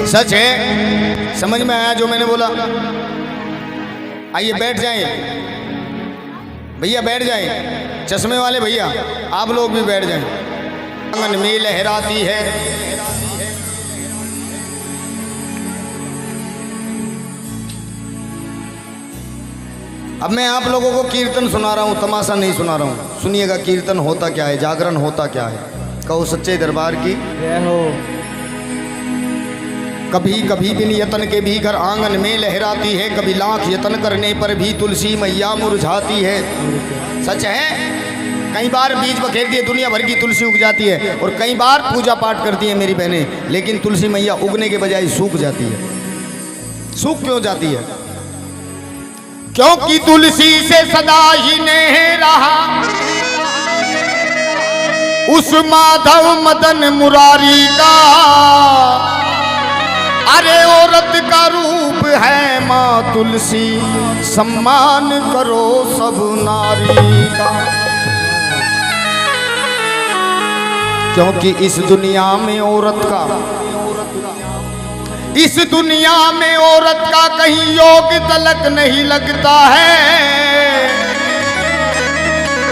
सच है। समझ में आया जो मैंने बोला? आइए बैठ जाएं भैया, बैठ जाएं। चश्मे वाले भैया आप लोग भी बैठ जाएं। आंगन में लहराती है अब मैं आप लोगों को कीर्तन सुना रहा हूँ, तमाशा नहीं सुना रहा हूँ। सुनिएगा कीर्तन होता क्या है, जागरण होता क्या है। कहो सच्चे दरबार की जय हो। कभी कभी बिन यतन के भी घर आंगन में लहराती है, कभी लाख यतन करने पर भी तुलसी मैया मुरझाती है। सच है। कई बार बीज बखेर दिए दुनिया भर की तुलसी उग जाती है, और कई बार पूजा पाठ करती है मेरी बहनें, लेकिन तुलसी मैया उगने के बजाय सूख जाती है। सूख क्यों जाती है? क्योंकि तुलसी से सदा ही नेह रहा उस माधव मदन मुरारी का। अरे औरत का रूप है माँ तुलसी, सम्मान करो सब नारी का। क्योंकि इस दुनिया में औरत का कहीं योग तलक नहीं लगता है।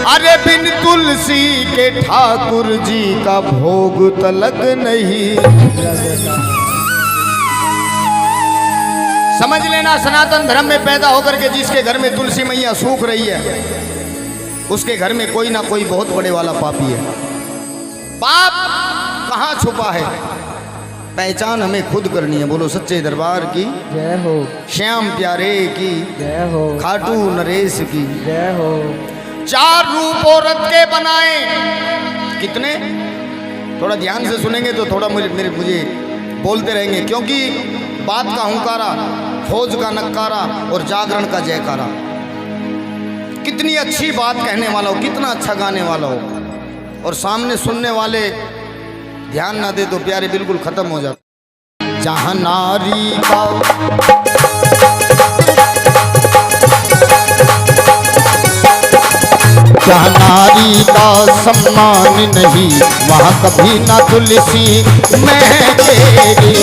अरे बिन तुलसी के ठाकुर जी का भोग तलक नहीं। समझ लेना, सनातन धर्म में पैदा होकर के जिसके घर में तुलसी मैया सूख रही है, उसके घर में कोई ना कोई बहुत बड़े वाला पापी है। पाप कहाँ छुपा है, पहचान हमें खुद करनी है। बोलो सच्चे दरबार की जय हो। श्याम प्यारे की जय हो। खाटू नरेश की जय हो। चार रूप औरत के बनाए। कितने? थोड़ा ध्यान से सुनेंगे तो थोड़ा मुझे बोलते रहेंगे, क्योंकि बात का हुंकारा, फौज का नक्कारा और जागरण का जयकारा। कितनी अच्छी बात कहने वाला हो, कितना अच्छा गाने वाला हो, और सामने सुनने वाले ध्यान ना दे तो प्यारे बिल्कुल खत्म हो जाता। जहाँ नारी का जहाँ नारी का सम्मान नहीं, वहाँ कभी ना तुलसी महकेगी।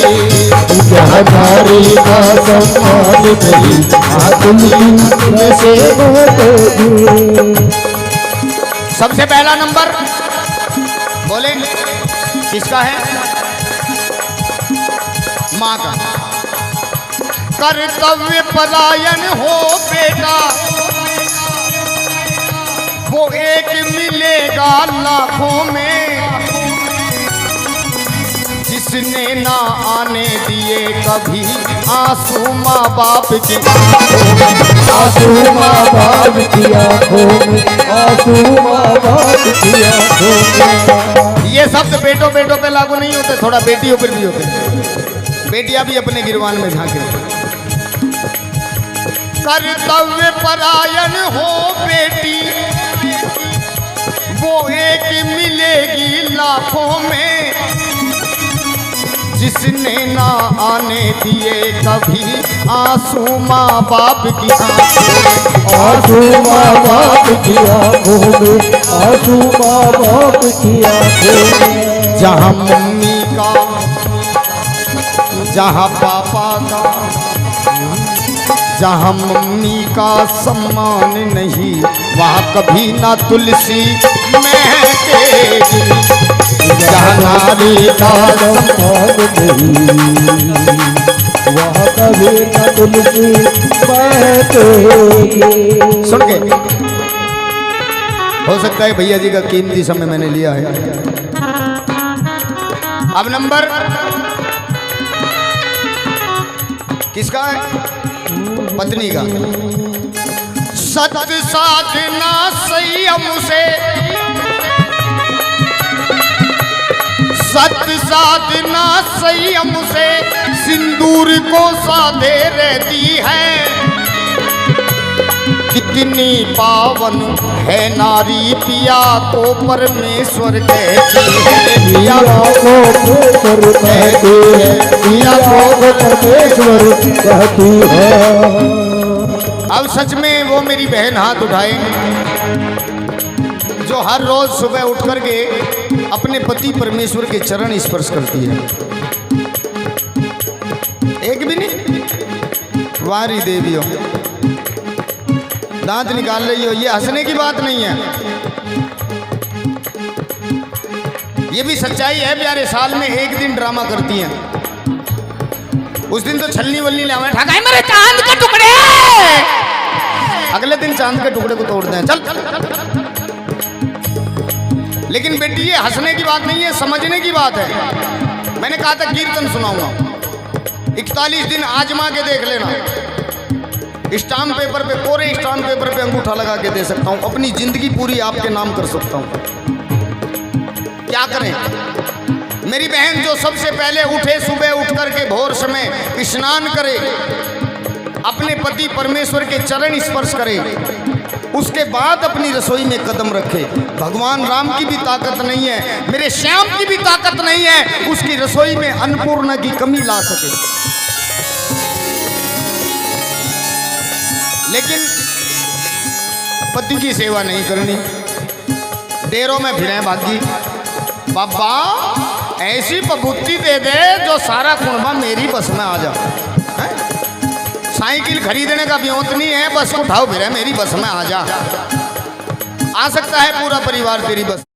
जहाँ नारी का सम्मान नहीं, वहाँ तुलसी महकेगी। सबसे पहला नंबर बोले किसका है? माँ का। कर्तव्य परायण हो बेटा, वो एक मिलेगा लाखों में, जिसने ना आने दिए कभी आंसू माँ बाप की आंसू माँ बाप की आंखों में, आंसू माँ बाप की आंखों में। ये शब्द बेटों बेटों पे लागू नहीं होते, थोड़ा बेटियों पर भी होते। बेटियां भी अपने गिरवान में झांके। कर्तव्य परायण हो बेटी, वो एक मिलेगी लाखों में, जिसने ना आने दिए कभी आंसू माँ बाप की आंखों, आंसू माँ बाप की आंखों में, आंसू माँ बाप की आंखों में। जहाँ मम्मी का, जहाँ पापा का, जहाँ मम्मी का सम्मान नहीं, वहाँ कभी ना तुलसी महकेगी। जहाँ नारी का सम्मान नहीं, वहाँ कभी ना तुलसी महकेगी। सुन के हो सकता है भैया जी का कीमती समय मैंने लिया है। अब नंबर किसका है? पत्नी का। सत्य साधना संयम से, सत्य साधना संयम से सिंदूर को साधे रहती है। कितनी पावन है नारी, पिया को परमेश्वर कहती है। पिया को परमेश्वर कहती है, पिया को परमेश्वर कहती है। अब सच में वो मेरी बहन हाथ उठाए जो हर रोज सुबह उठ करके अपने पति परमेश्वर के चरण स्पर्श करती है। वारी देवियों, दांत निकाल रही हो, ये हंसने की बात नहीं है, ये भी सच्चाई है प्यारे। साल में एक दिन ड्रामा करती हैं, उस दिन तो छलनी वलनी लावे ठगाए मेरे चांद के टुकड़े, अगले दिन चांद के टुकड़े को तोड़ते हैं। चल लेकिन बेटी ये हंसने की बात नहीं है, समझने की बात है। मैंने कहा था कीर्तन सुनाऊंगा, 41 दिन आजमा के देख लेना। स्टाम्प पेपर पे, कोरे स्टाम्प पेपर पे अंगूठा लगा के दे सकता हूं, अपनी जिंदगी पूरी आपके नाम कर सकता हूं। क्या करें मेरी बहन, जो सबसे पहले उठे सुबह उठ करके भोर समय स्नान करे, अपने पति परमेश्वर के चरण स्पर्श करे, उसके बाद अपनी रसोई में कदम रखे। भगवान राम की भी ताकत नहीं है, मेरे श्याम की भी ताकत नहीं है उसकी रसोई में अन्नपूर्णा की कमी ला सके। लेकिन पति की सेवा नहीं करनी, डेरों में भिड़े भागी। बाबा ऐसी पबुत्ती दे दे जो सारा कुनबा मेरी बस में आ जा। साइकिल खरीदने का ब्योत नहीं है, बस उठाओ फिर मेरी बस में आ जा। आ सकता है पूरा परिवार तेरी बस।